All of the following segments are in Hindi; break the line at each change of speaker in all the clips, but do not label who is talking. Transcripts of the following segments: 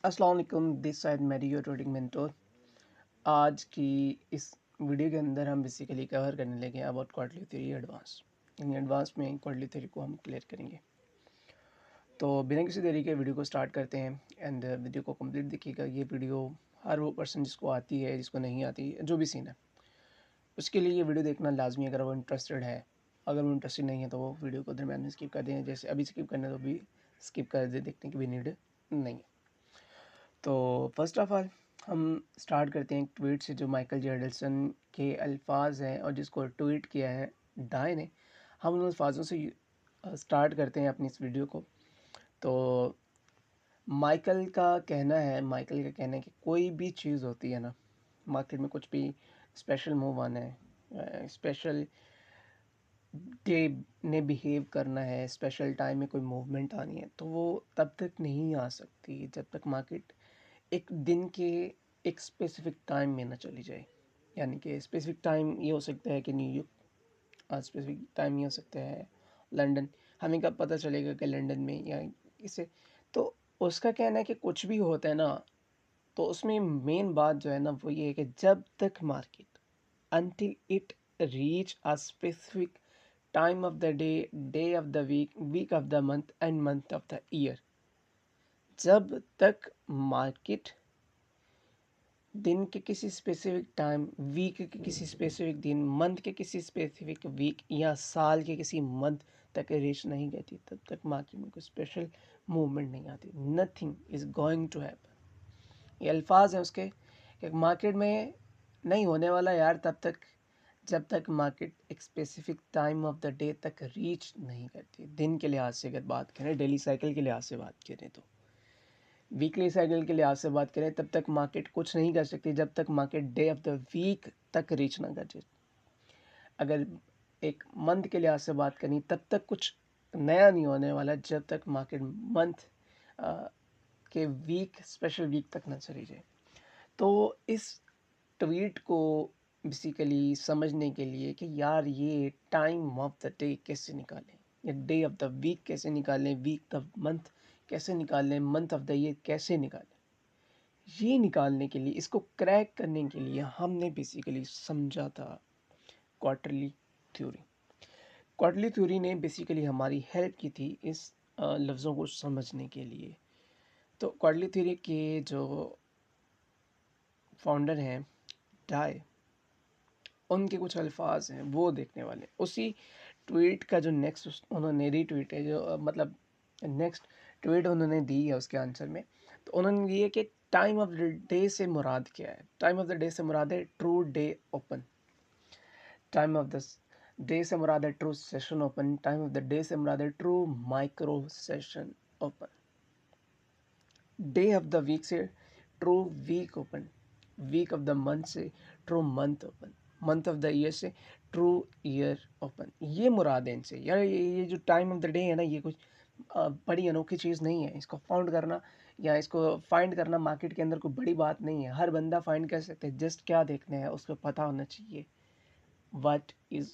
अस्सलाम वालेकुम, दिस साइड मेरी योर ट्रेडिंग मेंटोर। आज की इस वीडियो के अंदर हम बेसिकली कवर करने लगे हैं about quarterly theory advance. In advance में क्वार्टरली थ्योरी को हम क्लियर करेंगे। तो बिना किसी देरी के वीडियो को स्टार्ट करते हैं एंड वीडियो को कंप्लीट देखिएगा। ये वीडियो हर वो पर्सन जिसको आती है, जिसको नहीं आती, जो भी सीन है, उसके लिए ये वीडियो देखना लाजमी है अगर वो इंटरेस्टेड है। अगर वो इंटरेस्टेड नहीं है तो वो वीडियो को दरम्यान में स्किप कर दें, जैसे अभी स्किप करना है तो भी स्किप कर दे, देखने की भी नीड नहीं है। तो फर्स्ट ऑफ ऑल हम स्टार्ट करते हैं एक ट्वीट से जो माइकल जेडलसन के अल्फाज हैं और जिसको ट्वीट किया है डाई ने। हम उन अल्फाजों से स्टार्ट करते हैं अपनी इस वीडियो को। तो माइकल का कहना है कि कोई भी चीज़ होती है ना, मार्केट में कुछ भी स्पेशल मूव आना है, स्पेशल डे ने बिहेव करना है, स्पेशल टाइम में कोई मूवमेंट आनी है, तो वो तब तक नहीं आ सकती जब तक मार्केट एक दिन के एक स्पेसिफिक टाइम में ना चली जाए। यानी कि स्पेसिफिक टाइम ये हो सकता है कि न्यूयॉर्क, स्पेसिफिक टाइम ये हो सकता है लंदन। हमें कब पता चलेगा कि लंदन में या इसे, तो उसका कहना है कि कुछ भी होता है ना, तो उसमें मेन बात जो है ना वो ये है कि जब तक market until it reach a specific time of the day of the week of the month and month of the year, जब तक मार्केट दिन के किसी स्पेसिफिक टाइम, वीक के किसी स्पेसिफिक दिन, मंथ के किसी स्पेसिफिक वीक या साल के किसी मंथ तक रीच नहीं करती, तब तक मार्केट में कोई स्पेशल मूवमेंट नहीं आती। Nothing is going to happen. ये अल्फाज हैं उसके कि मार्केट में नहीं होने वाला यार तब तक जब तक मार्केट एक specific time of the day तक रीच नहीं करती। दिन के लिहाज से अगर बात करें, डेली साइकिल के लिहाज से बात करें, तो वीकली साइकिल के लिहाज से बात करें, तब तक मार्केट कुछ नहीं कर सकती जब तक market day of the week तक रीच ना कर जाए। अगर एक मंथ के लिहाज से बात करें, तब तक कुछ नया नहीं होने वाला जब तक मार्केट मंथ के वीक, स्पेशल वीक तक ना चली जाए। तो इस ट्वीट को बेसिकली समझने के लिए कि यार ये टाइम ऑफ द डे कैसे निकालें, या डे ऑफ द वीक कैसे निकालें, वीक ऑफ मंथ कैसे निकालें, मंथ ऑफ द ईयर कैसे निकालें, ये निकालने के लिए, इसको क्रैक करने के लिए हमने बेसिकली समझा था क्वार्टरली थ्योरी। क्वार्टरली थ्योरी ने बेसिकली हमारी हेल्प की थी इस लफ्ज़ों को समझने के लिए। तो क्वार्टरली थ्योरी के जो फाउंडर हैं डाई, उनके कुछ अल्फाज हैं वो देखने वाले। उसी ट्वीट का जो नेक्स्ट उन्होंने रीट्वीट है, जो मतलब नेक्स्ट ट्वीट उन्होंने दी है उसके आंसर में, तो उन्होंने दिया कि टाइम ऑफ द डे से मुराद क्या है। टाइम ऑफ द डे से मुराद है true day open. Time of the day से मुराद है true session open. Time of the day से मुराद है true micro session open. Day of the week से true week open. Week of the month से true month open. Month of the year से ट्रू ईयर ओपन। ये मुराद है इनसे। यार ये जो टाइम ऑफ द डे है ना, ये कुछ बड़ी अनोखी चीज़ नहीं है। इसको फाउंड करना या इसको फाइंड करना मार्केट के अंदर कोई बड़ी बात नहीं है। हर बंदा फाइंड कर सकता है। जस्ट क्या देखना है, उसको पता होना चाहिए व्हाट इज़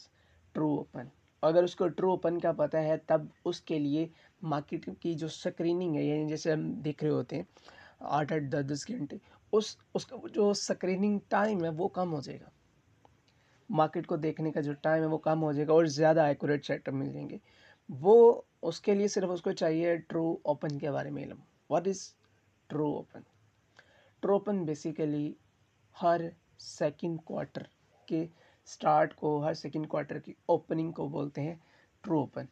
ट्रू ओपन। अगर उसको ट्रू ओपन का पता है, तब उसके लिए मार्केट की जो स्क्रीनिंग है, यानी जैसे हम देख रहे होते हैं 8-8 10-10 घंटे, उसका जो स्क्रीनिंग टाइम है वो कम हो जाएगा। मार्केट को देखने का जो टाइम है वो कम हो जाएगा और ज़्यादा एक्यूरेट सेटअप मिल जाएंगे। वो उसके लिए सिर्फ उसको चाहिए ट्रू ओपन के बारे में इल्म। What is true open? True open basically her second quarter के स्टार्ट को, हर सेकंड क्वार्टर की ओपनिंग को बोलते हैं ट्रू ओपन।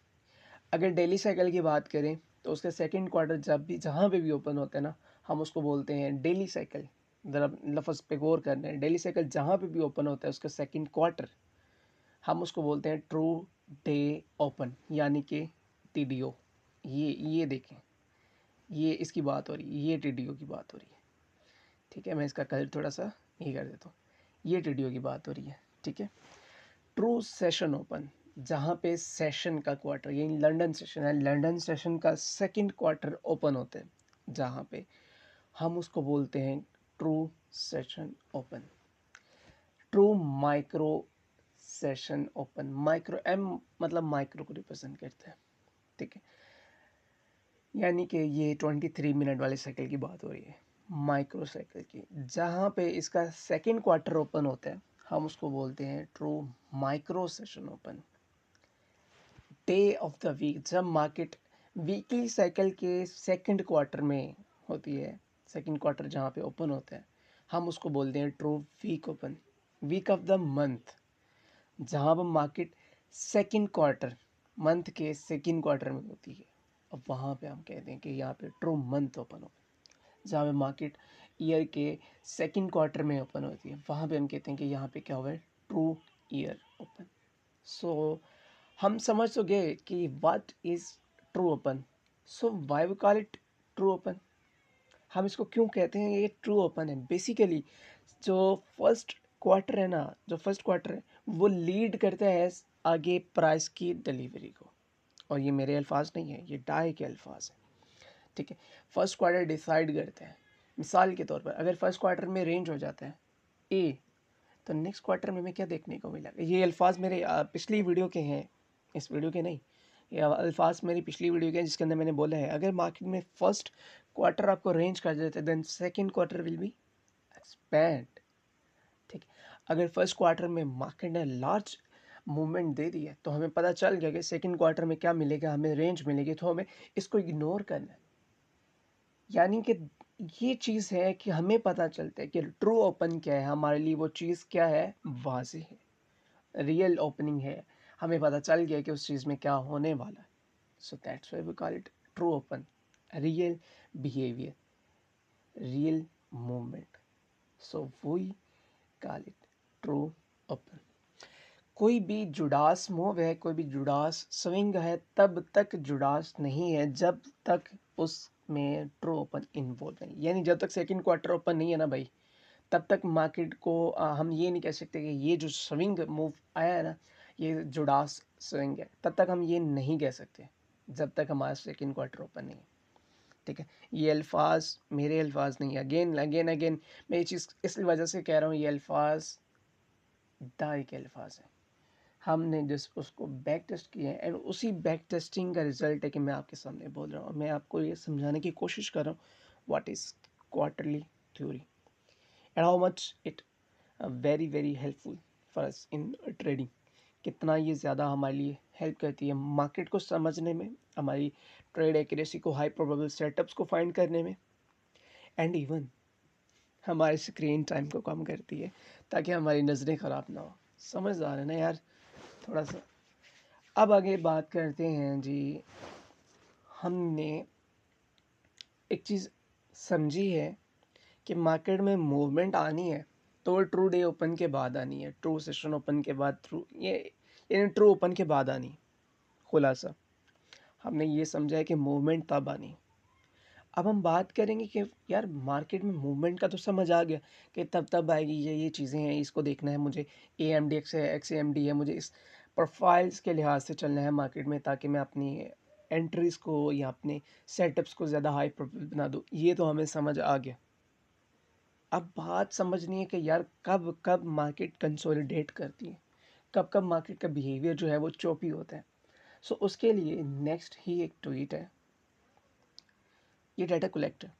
अगर डेली साइकिल की बात करें तो उसका सेकंड क्वार्टर जब भी जहाँ पे भी ओपन होता है ना, हम उसको बोलते हैं डेली साइकिल। ज़रा लफ्ज़ पे गौर करना है। डेली साइकिल जहाँ पे भी ओपन होता है उसका सेकंड क्वार्टर, हम उसको बोलते हैं ट्रू डे ओपन, यानी कि टीडीओ। ये देखें, ये इसकी बात हो रही है, ये टीडीओ की बात हो रही है। ठीक है, मैं इसका कलर थोड़ा सा ये कर देता हूँ। ये टीडीओ की बात हो रही है। ठीक है। ट्रू सेशन ओपन, जहाँ पे सेशन का क्वार्टर, यही लंदन सेशन है, लंदन सेशन का सेकंड क्वार्टर ओपन होते हैं, जहाँ पे हम उसको बोलते हैं true session open. True micro session open. Micro, M मतलब माइक्रो को रिप्रेजेंट करता है। ठीक है। यानी कि ये 23 मिनट वाले साइकिल की बात हो रही है, माइक्रो साइकिल की, जहाँ पे इसका सेकंड क्वार्टर ओपन होता है, हम उसको बोलते हैं true micro session open. Day of the week, जब मार्केट वीकली साइकिल के सेकंड क्वार्टर में होती है, सेकंड क्वार्टर जहाँ पे ओपन होता है, हम उसको बोलते हैं true week open. Week of the month, जहाँ पर मार्केट सेकंड क्वार्टर, मंथ के सेकंड क्वार्टर में होती है, अब वहाँ पे हम कहते हैं कि यहाँ पे ट्रू मंथ ओपन हो। जहाँ पे मार्केट ईयर के सेकंड क्वार्टर में ओपन होती है, वहाँ पे हम कहते हैं कि यहाँ पे क्या हुआ है, ट्रू ईयर ओपन। सो हम समझ तो गए कि what is true open. So why we call it true open, हम इसको क्यों कहते हैं ये ट्रू ओपन है। बेसिकली जो फर्स्ट क्वार्टर है ना, जो फर्स्ट क्वार्टर है वो लीड करता है आगे प्राइस की डिलीवरी को। और ये मेरे अल्फाज नहीं है, ये डाई के अल्फाज हैं, ठीक है। फर्स्ट क्वार्टर डिसाइड करते हैं। मिसाल के तौर पर अगर फर्स्ट क्वार्टर में रेंज हो जाता है ए, तो नेक्स्ट क्वार्टर में हमें क्या देखने को मिला। ये अल्फाज मेरे पिछली वीडियो के हैं, इस वीडियो के नहीं। ये अल्फाज मेरी पिछली वीडियो के हैं जिसके अंदर मैंने बोला है अगर मार्केट में फर्स्ट क्वार्टर आपको रेंज कर देते हैं then second quarter will be expand, ठीक है। अगर फर्स्ट क्वार्टर में मार्केट ने लार्ज मूवमेंट दे दी है तो हमें पता चल गया कि सेकंड क्वार्टर में क्या मिलेगा, हमें रेंज मिलेगी, तो हमें इसको इग्नोर करना है। यानी कि ये चीज़ है कि हमें पता चलता है कि ट्रू ओपन क्या है, हमारे लिए वो चीज़ क्या है, वाज़ेह है, रियल ओपनिंग है, हमें पता चल गया कि उस चीज़ में क्या होने वाला है। So that's why we call it true open, real behaviour, real movement. So we call it true open. कोई भी जुडास मूव है, कोई भी जुडास स्विंग है, तब तक जुडास नहीं है जब तक उसमें ट्रू ओपन इन्वॉल्व नहीं। यानी जब तक सेकंड क्वार्टर ओपन नहीं है ना भाई, तब तक मार्केट को हम ये नहीं कह सकते कि ये जो स्विंग मूव आया है ना, ये जुडास स्विंग है, तब तक हम ये नहीं कह सकते जब तक हमारा सेकंड क्वार्टर ओपन नहीं है, ठीक है। ये अल्फाज मेरे अल्फाज नहीं, अगेन अगेन अगेन मैं ये चीज़ इस वजह से कह रहा हूँ, ये अल्फाज दाई के अल्फाज हैं। हमने जिस उसको बैक टेस्ट किया है एंड उसी बैक टेस्टिंग का रिजल्ट है कि मैं आपके सामने बोल रहा हूँ। मैं आपको ये समझाने की कोशिश कर रहा हूँ what is quarterly theory and how much it very very helpful for us in trading. कितना ये ज़्यादा हमारे लिए हेल्प करती है मार्केट को समझने में, हमारी ट्रेड एक्यूरेसी को, हाई प्रोबेबल सेटअप्स को फाइंड करने में, एंड इवन हमारे स्क्रीन टाइम को कम करती है ताकि हमारी नज़रें ख़राब ना हो। समझ आ रहा है ना यार थोड़ा सा। अब आगे बात करते हैं जी, हमने एक चीज़ समझी है कि मार्केट में मूवमेंट आनी है तो वो ट्रू डे ओपन के बाद आनी है, ट्रू सेशन ओपन के बाद, ट्रू ये यानी ट्रू ओपन के बाद आनी। खुलासा हमने ये समझा है कि मूवमेंट तब आनी। अब हम बात करेंगे कि यार मार्केट में मूवमेंट का तो समझ आ गया कि तब तब आएगी, ये चीज़ें हैं, इसको देखना है मुझे, ए एम डी एक्स है, एक्स एम डी है, मुझे इस प्रोफाइल्स के लिहाज से चलना है मार्केट में ताकि मैं अपनी एंट्रीज़ को या अपने सेटअप्स को ज़्यादा हाई प्रोफाइल बना दूँ। ये तो हमें समझ आ गया। अब बात समझनी है कि यार कब कब मार्केट कंसोलिडेट करती है, कब कब मार्केट का बिहेवियर जो है वो चोपी होता है। सो उसके लिए नेक्स्ट ही एक ट्वीट है, ये डाटा कलेक्टर,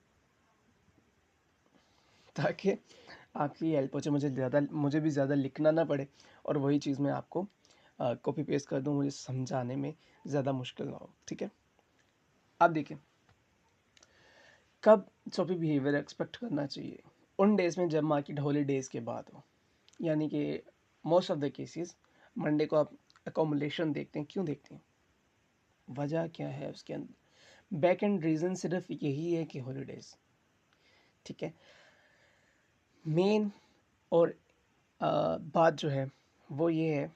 ताकि आपकी हेल्प हो जाए, मुझे भी ज़्यादा लिखना ना पड़े और वही चीज़ मैं आपको कॉपी पेस्ट कर दूँ, मुझे समझाने में ज़्यादा मुश्किल ना हो, ठीक है। अब देखिए कब चोपी बिहेवियर एक्सपेक्ट करना चाहिए, उन डेज़ में जब मार्केट हॉलीडेज़ के बाद हो। यानी कि most of the cases Monday को आप अकोमोलेशन देखते हैं, क्यों देखते हैं, वजह क्या है उसके अंदर, बैक एंड रीज़न सिर्फ यही है कि हॉलीडेज़, ठीक है। मेन और बात जो है वो ये है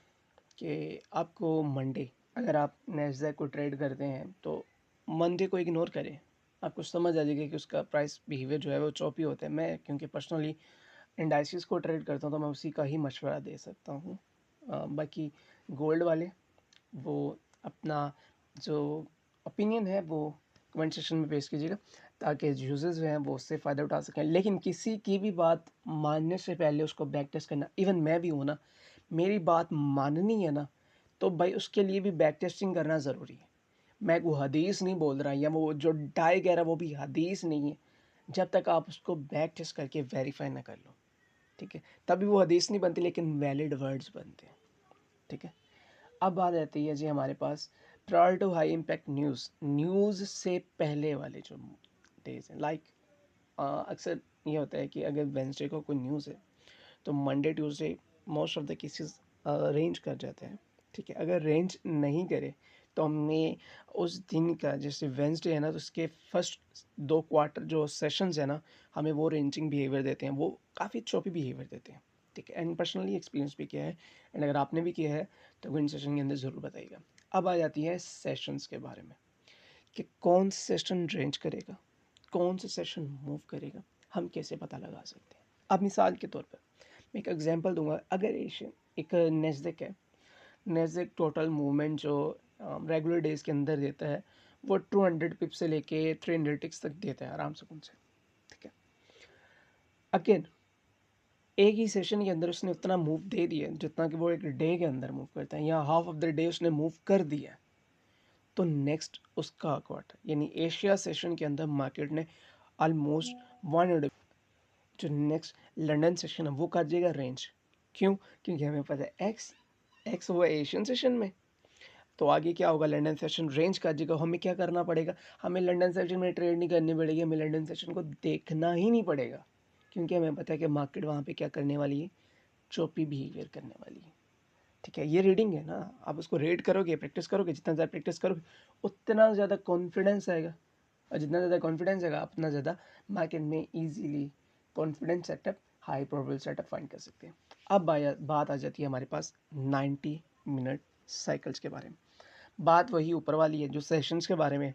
कि आपको मंडे, अगर आप नैस्डैक को ट्रेड करते हैं तो मंडे को इग्नोर करें, आपको समझ आ जाएगा कि उसका प्राइस बिहेवियर जो है वो चॉपी होता है। मैं क्योंकि पर्सनली इंडाइसिस को ट्रेड करता हूँ तो मैं उसी का ही मशवरा दे सकता हूँ। बाकी गोल्ड वाले वो अपना जो ओपिनियन है वो कमेंट सेक्शन में पेश कीजिएगा ताकि यूजर्स जो हैं वो उससे फ़ायदा उठा सकें। लेकिन किसी की भी बात मानने से पहले उसको बैक टेस्ट करना, इवन मैं भी हूँ ना, मेरी बात माननी है ना तो भाई उसके लिए भी बैक टेस्टिंग करना ज़रूरी है। मैं वो हदीस नहीं बोल रहा, या वो जो डाई कह रहा है वो भी हदीस नहीं है, जब तक आप उसको बैक टेस्ट करके वेरीफाई ना कर लो, ठीक है, तभी वो हदीस नहीं बनती, लेकिन वैलिड वर्ड्स बनते हैं, ठीक है। अब बात आती है जी हमारे पास prior to high impact news, news से पहले वाले जो डेज हैं, लाइक अक्सर ये होता है कि अगर वेंसडे को कोई न्यूज़ है तो Monday Tuesday most of the cases range कर जाते हैं, ठीक है। अगर रेंज नहीं करे तो हमने उस दिन का, जैसे वेंसडे है ना, तो उसके फर्स्ट 2 क्वार्टर जो सेशंस है ना, हमें वो रेंजिंग बिहेवियर देते हैं, वो काफ़ी चोपी बिहेवियर देते हैं, ठीक है। एंड पर्सनली एक्सपीरियंस भी किया है, एंड अगर आपने भी किया है तो इन सेशन के अंदर ज़रूर बताइएगा। अब आ जाती है सेशंस के बारे में, कि कौन सा सेशन रेंज करेगा, कौन सा सेशन मूव करेगा, हम कैसे पता लगा सकते हैं। अब मिसाल के तौर पर मैं एक एग्जांपल दूंगा। अगर एशियन एक नेस्डेक है, नेस्डेक टोटल मूवमेंट जो रेगुलर डेज के अंदर देता है वो 200 पिप से लेके 300 टिक्स तक देता है आराम से से, ठीक है। अगेन एक ही सेशन के अंदर उसने उतना मूव दे दिया जितना कि वो एक डे के अंदर मूव करता है, या हाफ ऑफ द डे उसने मूव कर दिया, तो नेक्स्ट उसका क्वार्टर यानी एशिया सेशन के अंदर मार्केट ने ऑलमोस्ट 100, जो नेक्स्ट लंदन सेशन है वो कर जाएगा रेंज। क्यों? क्योंकि हमें पता है एक्स एक्स हुआ एशियन सेशन में, तो आगे क्या होगा, लंदन सेशन रेंज कर जाएगा। हमें क्या करना पड़ेगा, हमें लंदन सेशन में ट्रेड नहीं करनी पड़ेगी, हमें लंदन सेशन को देखना ही नहीं पड़ेगा, क्योंकि हमें पता है कि मार्केट वहाँ पे क्या करने वाली है, चोपी बिहेवियर करने वाली है, ठीक है। ये रीडिंग है ना, आप उसको रीड करोगे, प्रैक्टिस करोगे, जितना ज़्यादा प्रैक्टिस करोगे उतना ज़्यादा कॉन्फिडेंस आएगा, और जितना ज़्यादा कॉन्फिडेंस आएगा उतना ज़्यादा मार्केट में easily confidence setup, high probable setup find कर सकते हैं। अब बात आ जाती है हमारे पास 90 मिनट साइकिल्स के बारे में। बात वही ऊपर वाली है जो सेशंस के बारे में,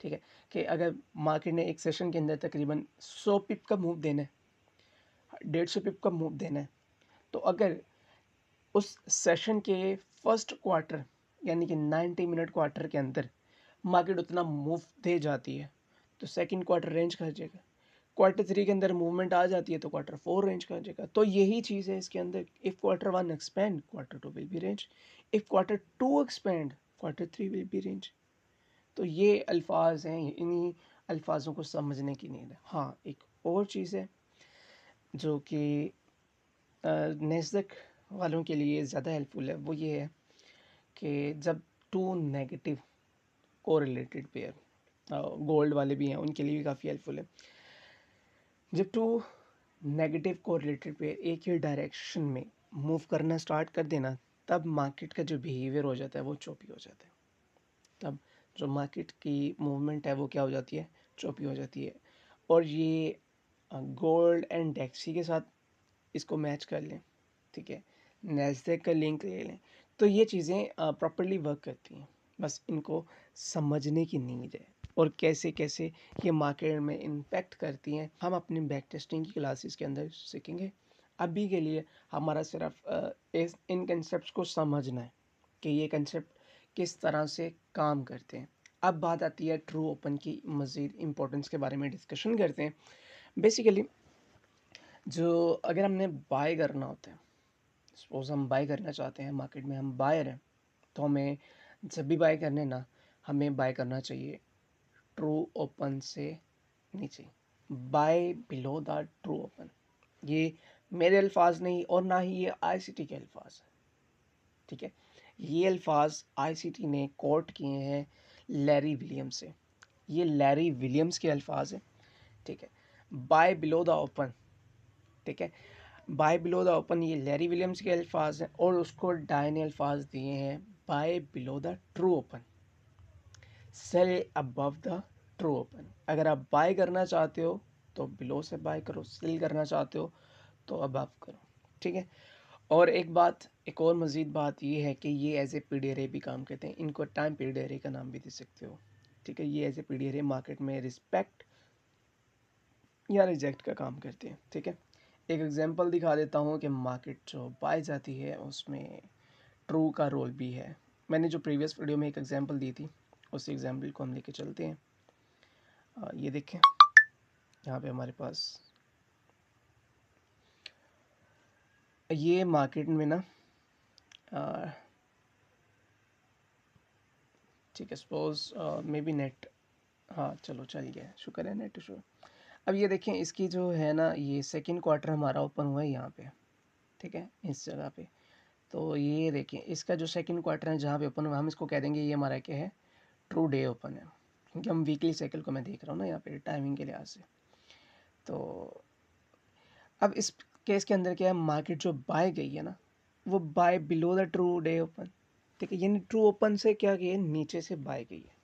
ठीक है, कि अगर मार्केट ने एक सेशन के अंदर तकरीबन 100 पिप का मूव देना है, 150 पिप का मूव देना है, तो अगर उस सेशन के फर्स्ट क्वार्टर यानी कि 90 मिनट क्वार्टर के अंदर मार्केट उतना मूव दे जाती है तो सेकंड क्वार्टर रेंज कर जाएगा, क्वार्टर 3 के अंदर मूवमेंट आ जाती है तो क्वार्टर 4 रेंज कर जाएगा। तो यही चीज़ है इसके अंदर, if quarter 1 expand quarter 2 will be range, if quarter 2 expand quarter 3 will be range. तो ये अल्फाज हैं, इन्हीं अल्फाजों को समझने की नीड है। हाँ, एक और चीज़ है जो कि नेस्डक वालों के लिए ज़्यादा हेल्पफुल है, वो ये है कि जब two negative correlated pair, gold वाले भी हैं उनके लिए भी काफ़ी हेल्पफुल है, जब टू नेगेटिव कोरिलेटेड पेयर एक ही डायरेक्शन में मूव करना स्टार्ट कर देना, तब मार्केट का जो बिहेवियर हो जाता है वो चोपी हो जाता है, तब जो मार्केट की मूवमेंट है वो क्या हो जाती है, चोपी हो जाती है। और ये गोल्ड एंड डेक्सी के साथ इसको मैच कर लें, ठीक है, नैस्डैक का लिंक ले लें, तो ये चीज़ें प्रॉपर्ली वर्क करती हैं। बस इनको समझने की नीड है, और कैसे कैसे ये मार्केट में इम्पैक्ट करती हैं हम अपनी बैक टेस्टिंग की क्लासेस के अंदर सीखेंगे। अभी के लिए हमारा सिर्फ इन कंसेप्ट को समझना है कि ये कंसेप्ट किस तरह से काम करते हैं। अब बात आती है ट्रू ओपन की मज़ीद इम्पोर्टेंस के बारे में डिस्कशन करते हैं। बेसिकली जो अगर हमने बाय करना होता है, सपोज़ हम बाय करना चाहते हैं, मार्केट में हम बायर हैं, तो हमें जब भी बाय करने ना, हमें बाय करना चाहिए ट्रू ओपन से नीचे, buy below the true open. ये मेरे अल्फाज नहीं और ना ही ये आईसीटी के अल्फाज हैं, ठीक है। ये अल्फाज आईसीटी ने कोट किए हैं लैरी विलियम्स से, ये लैरी विलियम्स के अल्फाज हैं, ठीक है। बाय बिलो द ओपन, ठीक है, बाय बिलो द ओपन ये लैरी विलियम्स के अल्फाज हैं, और उसको डाई ने अल्फाज दिए हैं buy below the true open, sell above the true open. अगर आप बाय करना चाहते हो तो बिलो से बाय करो, सेल करना चाहते हो तो अबव करो, ठीक है। और एक और मज़ीद बात ये है कि ये एज ए पीडी एरे भी काम करते हैं, इनको टाइम पीरियड एरे का नाम भी दे सकते हो, ठीक है। ये as a PD array market में रिस्पेक्ट या रिजेक्ट का काम करते हैं, ठीक है। एक एग्जांपल दिखा देता हूँ कि मार्केट जो बाय जाती है उसमें ट्रू का रोल भी है। मैंने जो प्रीवियस वीडियो में एक एग्जांपल दी थी उस एग्जांपल को हम लेके चलते हैं। ये देखें, यहाँ पे हमारे पास ये मार्केट में ना ठीक है, सपोज मे बी नेट, हाँ चलो चल गया, शुक्र है नेट इशू। अब ये देखें इसकी जो है ना, ये सेकंड क्वार्टर हमारा ओपन हुआ है यहाँ पे, ठीक है, इस जगह पे। तो ये देखें इसका जो सेकंड क्वार्टर है जहाँ पे ओपन हुआ, हम इसको कह देंगे ये हमारा क्या है, ट्रू डे ओपन है, क्योंकि हम वीकली साइकिल को मैं देख रहा हूँ ना यहाँ पे टाइमिंग के लिहाज से। तो अब इस केस के अंदर क्या है, मार्केट जो बाय गई है ना, वो buy below the true day open, ठीक है, यानी ट्रू ओपन से क्या गई है, नीचे से बाय गई है,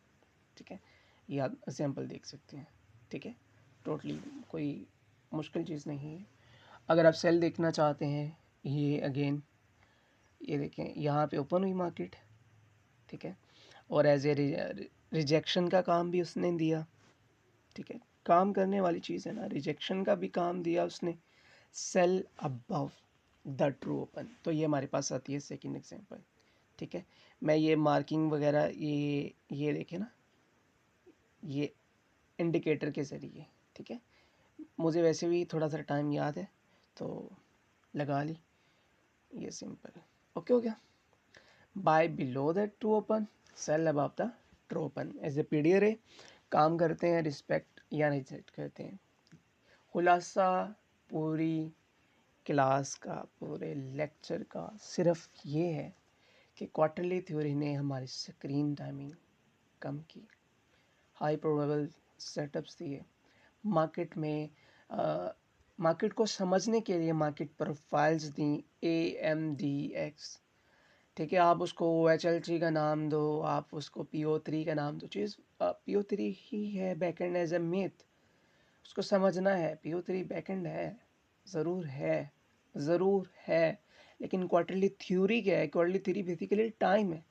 ठीक है। ये आप एग्जाम्पल देख सकते हैं, ठीक है, टोटली कोई मुश्किल चीज़ नहीं है। अगर आप सेल देखना चाहते हैं, ये अगेन ये देखें यहाँ पे ओपन हुई मार्केट, ठीक है, और एज ए रिजेक्शन का काम भी उसने दिया, ठीक है, काम करने वाली चीज़ है ना, रिजेक्शन का भी काम दिया उसने, sell above the true open. तो ये हमारे पास आती है सेकंड एग्जांपल, ठीक है। मैं ये मार्किंग वगैरह ये देखें ना, ये इंडिकेटर के ज़रिए, ठीक है, मुझे वैसे भी थोड़ा सा टाइम याद है तो लगा ली, ये सिंपल ओके हो गया। Buy below the true open, sell above the true open, as a PDR है, काम करते हैं रिस्पेक्ट या रिजेक्ट करते हैं। खुलासा पूरी क्लास का, पूरे लेक्चर का सिर्फ ये है कि क्वार्टरली थ्योरी ने हमारी स्क्रीन टाइमिंग कम की, हाई प्रोबेबल सेटअप्स दिए, मार्केट में मार्केट को समझने के लिए मार्केट प्रोफाइल्स दी, AMDX, ठीक है, आप उसको HL3 का नाम दो, आप उसको PO3 का नाम दो, चीज़ PO3 ही है, बैकएंड एज ए मिथ, उसको समझना है, PO3 बैकएंड है, ज़रूर है, ज़रूर है, लेकिन क्वार्टरली थ्योरी क्या है, क्वार्टरली थ्योरी बेसिकली टाइम है,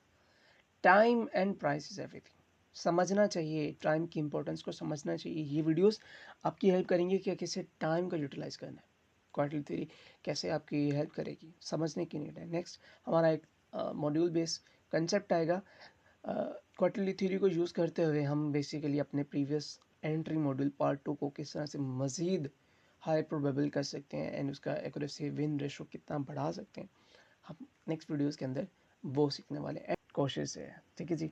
time and price is everything, समझना चाहिए, टाइम की इंपॉर्टेंस को समझना चाहिए। ये वीडियोस आपकी हेल्प करेंगे कि कैसे टाइम का यूटिलाइज करना है, क्वार्टरली थ्योरी कैसे आपकी हेल्प करेगी, समझने की नीड है। नेक्स्ट हमारा एक मॉड्यूल बेस कंसेप्ट आएगा, क्वार्टरली थ्योरी को यूज़ करते हुए हम बेसिकली अपने प्रीवियस एंट्री मॉड्यूल पार्ट 2 को किस तरह से मज़ीद हाई प्रोबेबल कर सकते हैं एंड उसका एक्यूरेसी विन रेशो कितना बढ़ा सकते हैं, हम नेक्स्ट वीडियोस के अंदर वो सीखने वाले हैं, कोशिश है, ठीक है जी।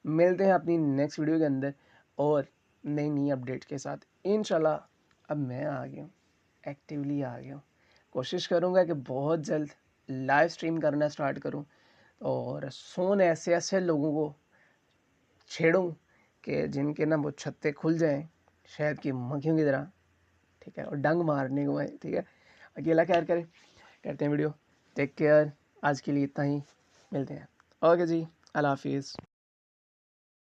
मिलते हैं अपनी नेक्स्ट वीडियो के अंदर और नई नई अपडेट के साथ इंशाल्लाह। अब मैं आ गया हूँ, एक्टिवली आ गया हूँ, कोशिश करूँगा कि बहुत जल्द लाइव स्ट्रीम करना स्टार्ट करूँ और सोन ऐसे ऐसे लोगों को छेड़ूँ कि जिनके ना वो छत्ते खुल जाएं शहद की मक्खियों की तरह, ठीक है, और डंग मारने को है, ठीक है, अकेला खैर करे करते हैं वीडियो। टेक केयर, आज के लिए इतना ही, मिलते हैं, ओके जी, अल्लाह हाफिज़।